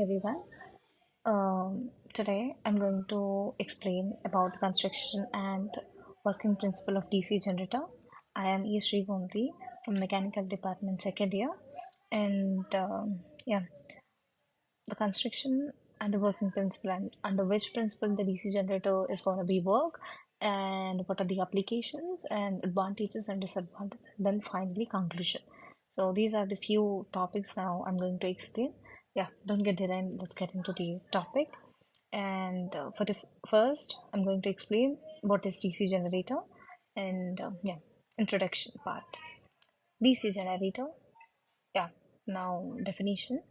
everyone. Today I'm going to explain about the construction and working principle of DC generator. I am E. Srigondi from Mechanical Department second year, and yeah, the construction and the working principle and under which principle the DC generator is going to be work, and what are the applications and advantages and disadvantages. Then finally conclusion. So these are the few topics now I'm going to explain. Yeah, don't get delayed. Let's get into the topic. And for the first, I'm going to explain what is DC generator and yeah, introduction part. DC generator. Yeah, now definition.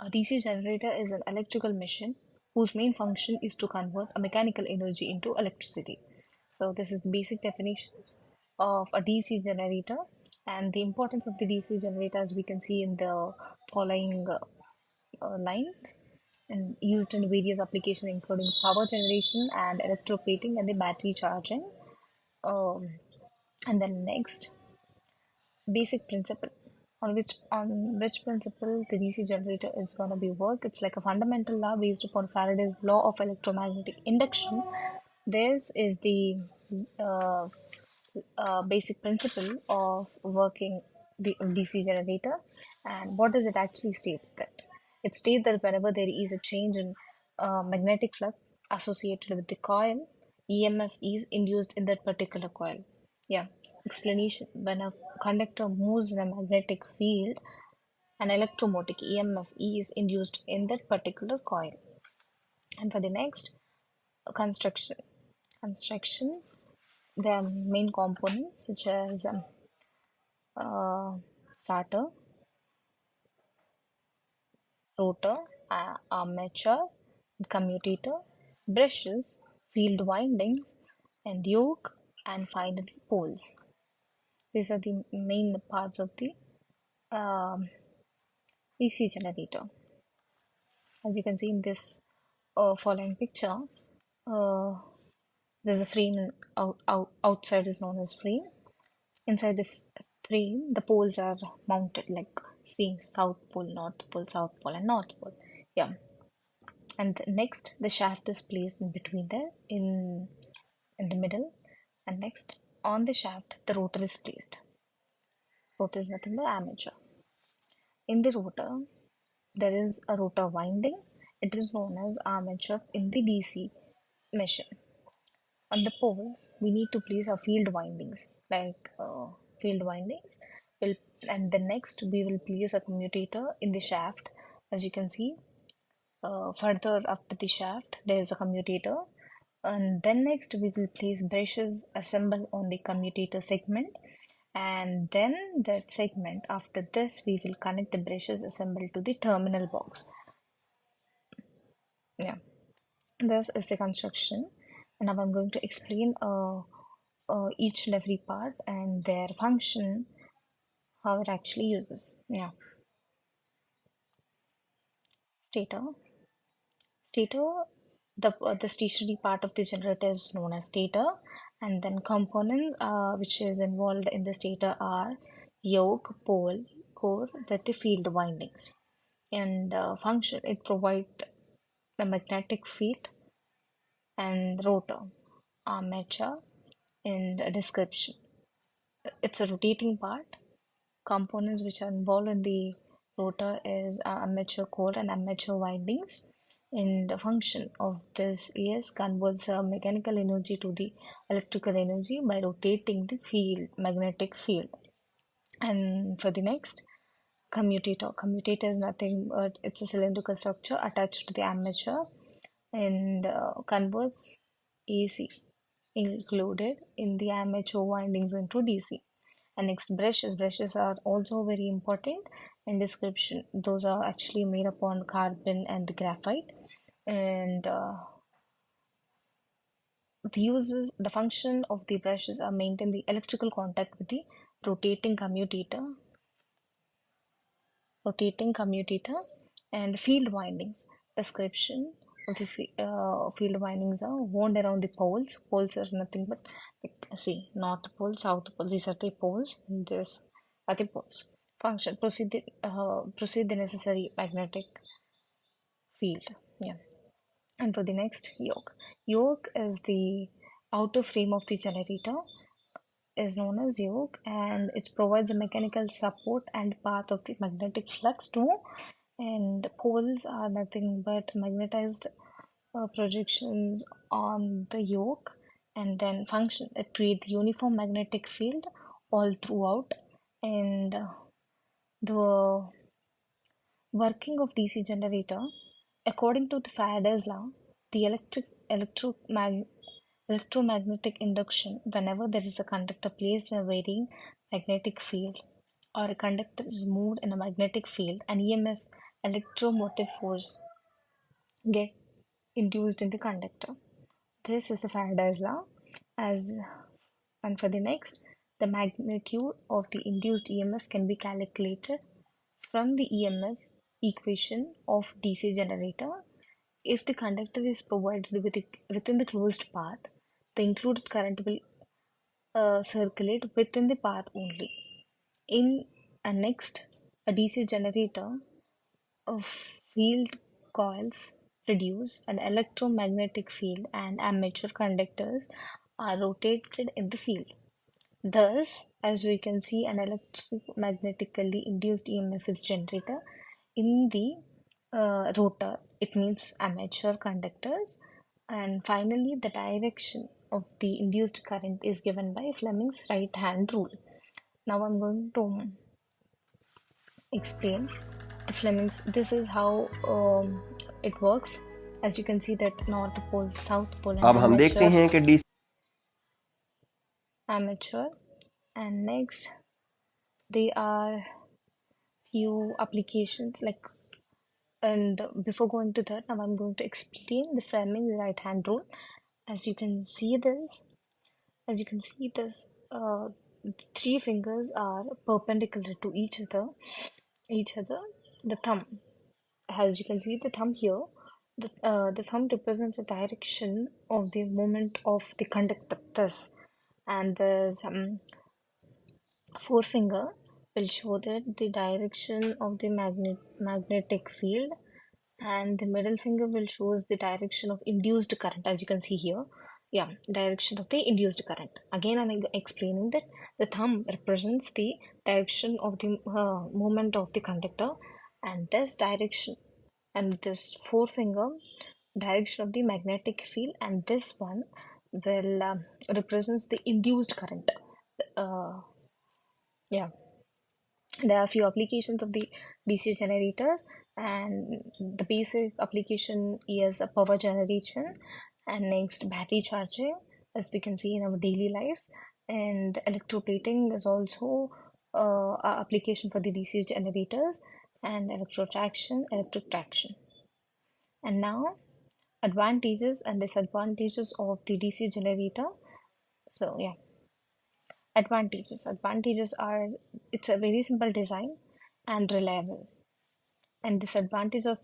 A DC generator is an electrical machine whose main function is to convert a mechanical energy into electricity. So this is the basic definitions of a DC generator and the importance of the DC generator as we can see in the following lines and used in various applications including power generation and electroplating and the battery charging. Um, and then next basic principle on which principle the DC generator is going to be work. It's like a fundamental law based upon Faraday's law of electromagnetic induction. This is the uh, basic principle of working the DC generator. And what does it actually states that? It states that whenever there is a change in magnetic flux associated with the coil, EMF is induced in that particular coil. Yeah. Explanation. When a conductor moves in a magnetic field, an electromotive EMF is induced in that particular coil. And for the next, construction. Construction, there are main components such as uh, starter, rotor, armature, commutator, brushes, field windings, and yoke, and finally poles. These are the main parts of the um, DC generator. As you can see in this following picture, uh, there's a frame outside is known as frame. Inside the frame, the poles are mounted like see south pole, north pole, south pole, and north pole. Yeah, and next the shaft is placed in between there in the middle, and next on the shaft the rotor is placed. Rotor is nothing but armature. In the rotor, there is a rotor winding. It is known as armature in the DC machine. On the poles, we need to place our field windings, like field windings. Will and the next we will place a commutator in the shaft. As you can see, further after the shaft, there is a commutator, and then next we will place brushes assembled on the commutator segment, and then that segment after this we will connect the brushes assembled to the terminal box. Yeah, this is the construction, and now I'm going to explain each and every part and their function, how it actually uses. Yeah, stator. Stator, the stationary part of the generator is known as stator, and then components which is involved in the stator are yoke, pole, core, with the field windings. And function, it provides the magnetic field and rotor, armature, and description. It's a rotating part. Components which are involved in the rotor is armature core and armature windings. And the function of this is converts mechanical energy to the electrical energy by rotating the field, magnetic field. And for the next, commutator. Commutator is nothing but it's a cylindrical structure attached to the armature and converts AC included in the armature windings into DC. And next, brushes. Brushes are also very important in description. Those are actually made upon carbon and the graphite. And the function of the brushes are maintain the electrical contact with the rotating commutator, and field windings. Description of the field windings are wound around the poles. Poles are nothing but like see north pole, south pole. These are the poles, and this are the poles. Function proceed the necessary magnetic field. Yeah. And for the next, yoke. Yoke is the outer frame of the generator, is known as yoke, and it provides a mechanical support and path of the magnetic flux too. And poles are nothing but magnetized projections on the yoke, and then function it create the uniform magnetic field all throughout. And the working of DC generator, according to the Faraday's law, the electromagnetic induction, whenever there is a conductor placed in a varying magnetic field or a conductor is moved in a magnetic field, an EMF, electromotive force, get induced in the conductor. This is the Faraday's law. As and for the next, the magnitude of the induced EMF can be calculated from the EMF equation of DC generator. If the conductor is provided within the closed path, the included current will circulate within the path only. In a next, a DC generator of field coils produce an electromagnetic field and armature conductors are rotated in the field. Thus, as we can see, an electromagnetically induced EMF is generated in the rotor. It means armature conductors. And finally, the direction of the induced current is given by Fleming's right hand rule. Now I'm going to explain the Fleming's. This is how it works. As you can see that North Pole, South Pole, and अब हम देखते हैं कि DC armature. And next, there are few applications like, and before going to that, now I'm going to explain the Fleming's right hand rule. As you can see this, as you can see this, three fingers are perpendicular to each other. The thumb, as you can see the thumb here, the thumb represents the direction of the movement of the conductor, this, and the forefinger will show that the direction of the magnetic field, and the middle finger will shows the direction of induced current, as you can see here. Yeah, direction of the induced current. Again, I'm explaining that the thumb represents the direction of the movement of the conductor, and this direction, and this forefinger direction of the magnetic field, and this one will represents the induced current. Yeah, there are a few applications of the DC generators, and the basic application is a power generation, and next battery charging, as we can see in our daily lives, and electroplating is also a application for the DC generators, and electric traction. And now, advantages and disadvantages of the DC generator. So yeah, advantages are, it's a very simple design and reliable. And disadvantage of